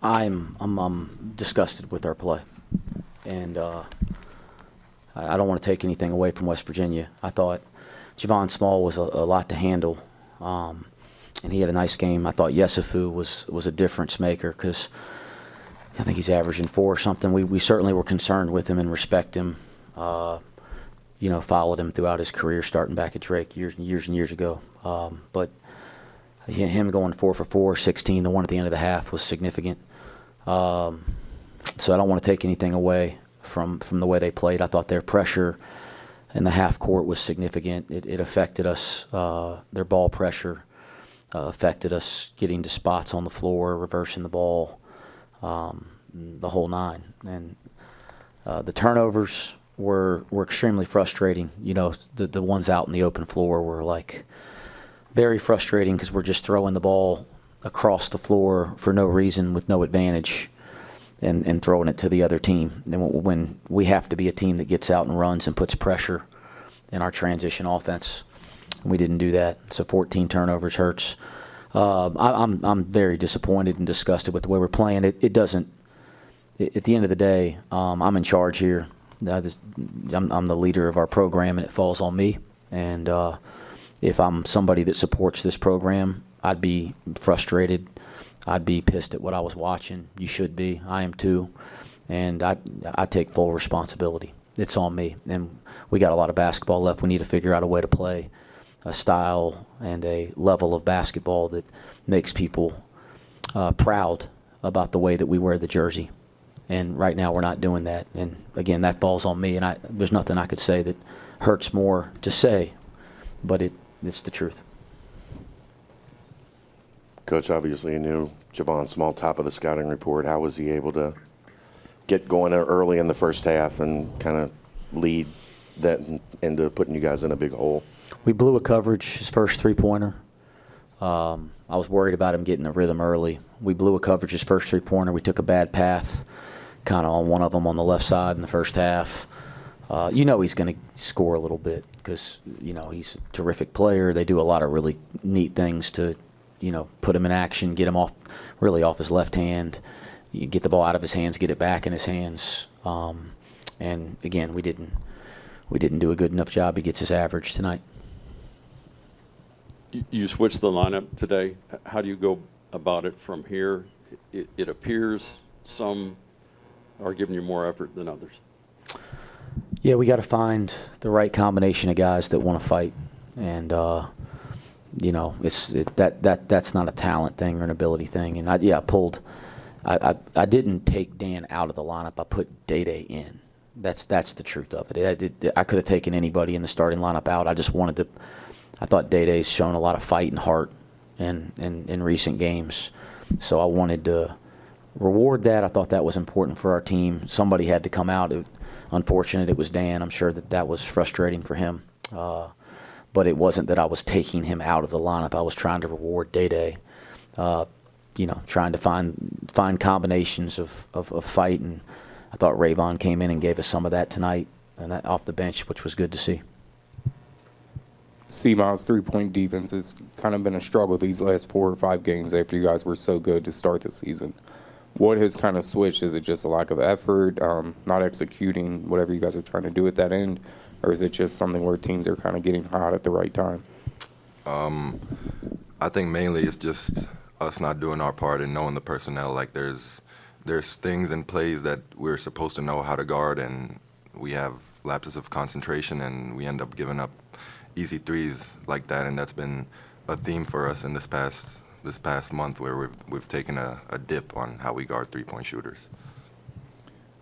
I'm disgusted with our play, and I don't want to take anything away from West Virginia. I thought Javon Small was a lot to handle, and he had a nice game. I thought Yesufu was a difference maker because I think he's averaging 4 or something. We certainly were concerned with him and respect him. Followed him throughout his career, starting back at Drake years and years ago. But him going 4 for 4, 16, the one at the end of the half was significant. So I don't want to take anything away from the way they played. I thought their pressure in the half court was significant. It affected us. Their ball pressure affected us getting to spots on the floor, reversing the ball, the whole nine. And the turnovers were extremely frustrating. The ones out in the open floor were like very frustrating because we're just throwing the ball across the floor for no reason with no advantage and throwing it to the other team. And when we have to be a team that gets out and runs and puts pressure in our transition offense, we didn't do that. So 14 turnovers hurts. I'm very disappointed and disgusted with the way we're playing. It doesn't. At the end of the day, I'm in charge here. I'm the leader of our program, and it falls on me. And if I'm somebody that supports this program, I'd be frustrated. I'd be pissed at what I was watching. You should be. I am too. And I take full responsibility. It's on me. And we got a lot of basketball left. We need to figure out a way to play a style and a level of basketball that makes people proud about the way that we wear the jersey. And right now we're not doing that. And, again, that falls on me. And there's nothing I could say that hurts more to say, but it's the truth. Coach, obviously you knew Javon Small, top of the scouting report. How was he able to get going early in the first half and kind of lead that into putting you guys in a big hole? We blew a coverage, his first three-pointer. I was worried about him getting a rhythm early. We blew a coverage, his first three-pointer. We took a bad path kind of on one of them on the left side in the first half. He's going to score a little bit because, he's a terrific player. They do a lot of really neat things to, put him in action, get him off his left hand, you get the ball out of his hands, get it back in his hands. And, again, we didn't do a good enough job. He gets his average tonight. You switched the lineup today. How do you go about it from here? It appears some are giving you more effort than others. Yeah, we got to find the right combination of guys that want to fight, and that's not a talent thing or an ability thing. And I didn't take Dan out of the lineup. I put Day in. That's the truth of it. I could have taken anybody in the starting lineup out. I just wanted to. I thought Day's shown a lot of fight and heart in recent games, so I wanted to reward that. I thought that was important for our team. Somebody had to come out. Unfortunate it was Dan. I'm sure that was frustrating for him. But it wasn't that I was taking him out of the lineup. I was trying to reward Day. Trying to find combinations of fight. And I thought Rayvon came in and gave us some of that tonight and that off the bench, which was good to see. Simas' three-point defense has kind of been a struggle these last 4 or 5 games after you guys were so good to start the season. What has kind of switched? Is it just a lack of effort, not executing whatever you guys are trying to do at that end, or is it just something where teams are kind of getting hot at the right time? I think mainly it's just us not doing our part and knowing the personnel. Like there's things and plays that we're supposed to know how to guard, and we have lapses of concentration, and we end up giving up easy threes like that. And that's been a theme for us in this past month, where we've taken a dip on how we guard three-point shooters.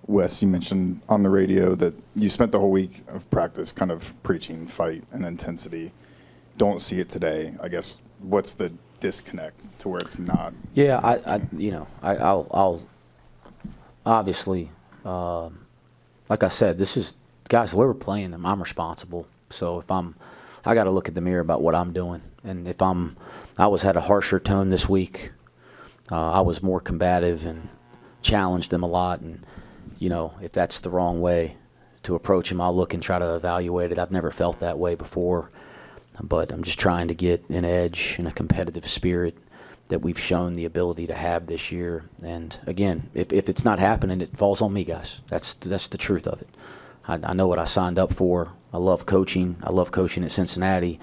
Wes, you mentioned on the radio that you spent the whole week of practice kind of preaching fight and intensity. Don't see it today. I guess what's the disconnect to where it's not? Yeah, I'll obviously, like I said, this is guys. The way we're playing them, I'm responsible. So if I got to look at the mirror about what I'm doing, and if I had a harsher tone this week. I was more combative and challenged them a lot, and if that's the wrong way to approach him, I'll look and try to evaluate it. I've never felt that way before, but I'm just trying to get an edge and a competitive spirit that we've shown the ability to have this year. And again, if it's not happening, it falls on me, guys. That's the truth of it. I know what I signed up for. I love coaching. I love coaching at Cincinnati,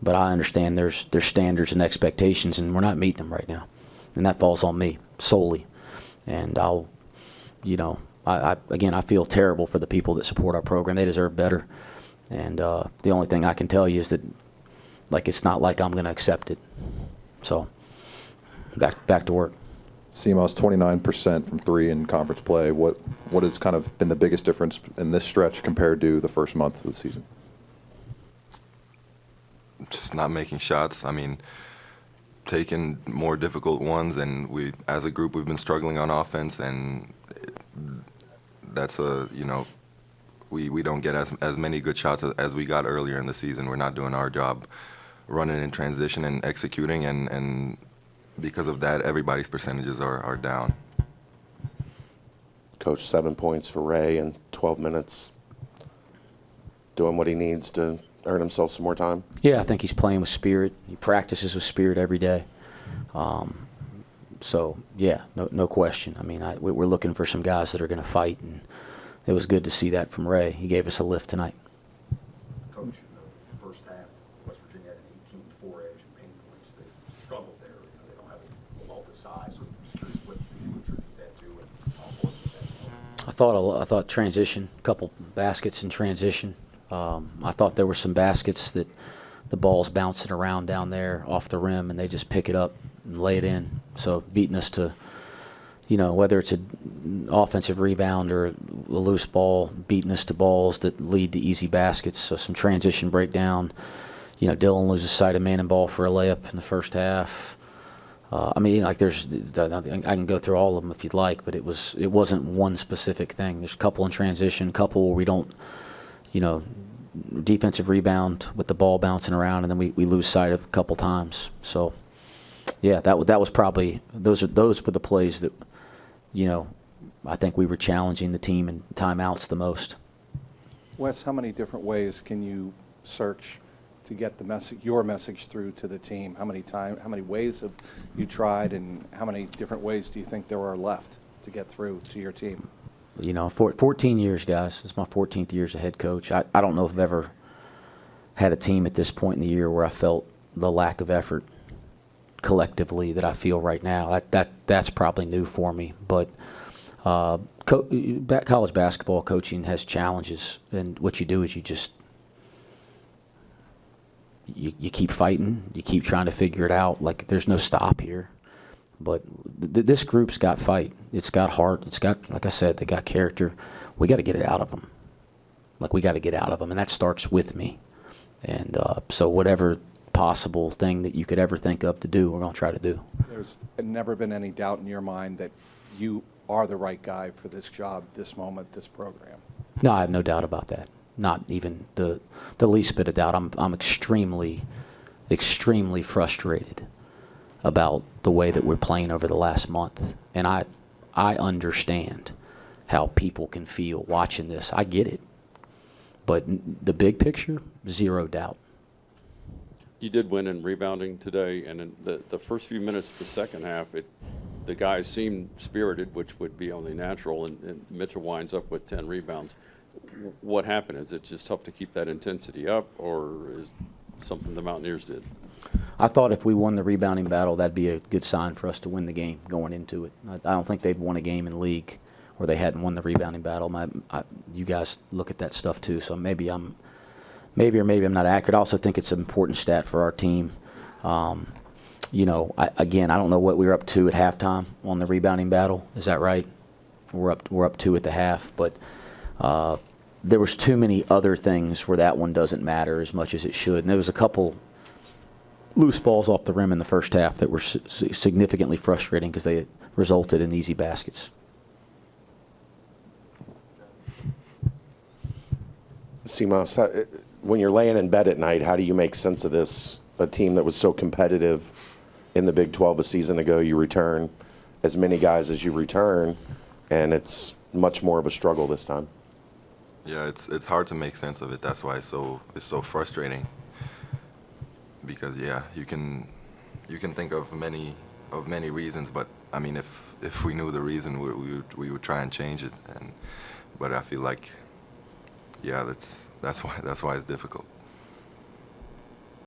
but I understand there's standards and expectations, and we're not meeting them right now, and that falls on me solely. And I feel terrible for the people that support our program. They deserve better. And the only thing I can tell you is that, it's not like I'm going to accept it. So, back to work. Simas, 29% from three in conference play. What has kind of been the biggest difference in this stretch compared to the first month of the season? Just not making shots. I mean, taking more difficult ones, and as a group, we've been struggling on offense, and that's we don't get as many good shots as we got earlier in the season. We're not doing our job running in transition and executing, and because of that, everybody's percentages are down. Coach, 7 points for Ray in 12 minutes, doing what he needs to earn himself some more time. Yeah, I think he's playing with spirit. He practices with spirit every day. So, yeah, no question. I mean, we're looking for some guys that are going to fight, and it was good to see that from Ray. He gave us a lift tonight. Coach, in the first half, West Virginia had an 18-4 edge and pain points. They struggled there. They don't have a lot of size. So I'm just curious, what did you attribute that to, and how important was that? I thought transition, a couple baskets in transition. I thought there were some baskets that the ball's bouncing around down there off the rim, and they just pick it up and lay it in. So beating us to, whether it's an offensive rebound or a loose ball, beating us to balls that lead to easy baskets. So some transition breakdown. Dylan loses sight of man and ball for a layup in the first half. I can go through all of them if you'd like, but it wasn't one specific thing. There's a couple in transition, a couple where we don't, defensive rebound with the ball bouncing around, and then we lose sight of a couple times. So, yeah, that was probably those were the plays that, I think we were challenging the team in timeouts the most. Wes, how many different ways can you search to get your message through to the team? How many ways have you tried, and how many different ways do you think there are left to get through to your team? 14 years, guys. It's my 14th year as a head coach. I don't know if I've ever had a team at this point in the year where I felt the lack of effort collectively that I feel right now. That's probably new for me. But college basketball coaching has challenges, and what you do is you keep fighting. You keep trying to figure it out. There's no stop here. But this group's got fight. It's got heart. It's got, like I said, they got character. We got to get it out of them. We got to get out of them, and that starts with me. And so whatever possible thing that you could ever think of to do, we're going to try to do. There's never been any doubt in your mind that you are the right guy for this job, this moment, this program. No, I have no doubt about that. Not even the least bit of doubt. I'm extremely, extremely frustrated about the way that we're playing over the last month. And I understand how people can feel watching this. I get it. But the big picture, zero doubt. You did win in rebounding today, and in the first few minutes of the second half, the guys seemed spirited, which would be only natural, and Mitchell winds up with 10 rebounds. What happened? Is it just tough to keep that intensity up, or is something the Mountaineers did? I thought if we won the rebounding battle, that'd be a good sign for us to win the game going into it. I don't think they'd won a game in the league where they hadn't won the rebounding battle. You guys look at that stuff too, so maybe I'm not accurate. I also think it's an important stat for our team. I don't know what we were up to at halftime on the rebounding battle. Is that right? We're up 2 at the half, but there was too many other things where that one doesn't matter as much as it should. And there was a couple loose balls off the rim in the first half that were significantly frustrating because they resulted in easy baskets. Simas, when you're laying in bed at night, how do you make sense of this? A team that was so competitive in the Big 12 a season ago, you return as many guys as you return, and it's much more of a struggle this time. Yeah, it's hard to make sense of it. That's why it's so frustrating. Because you can think of many of many reasons, but I mean, if we knew the reason, we would try and change it. But I feel like, yeah, that's why it's difficult.